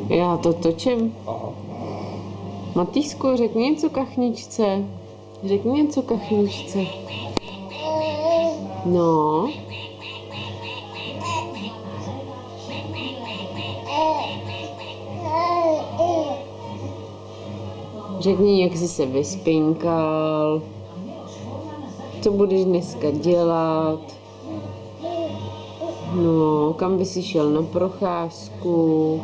Já to točím. Aha. Matýsku, řekni něco kachničce. Řekni něco kachničce. No. Řekni, jak jsi se vyspinkal. Co budeš dneska dělat? No, kam by si šel na procházku?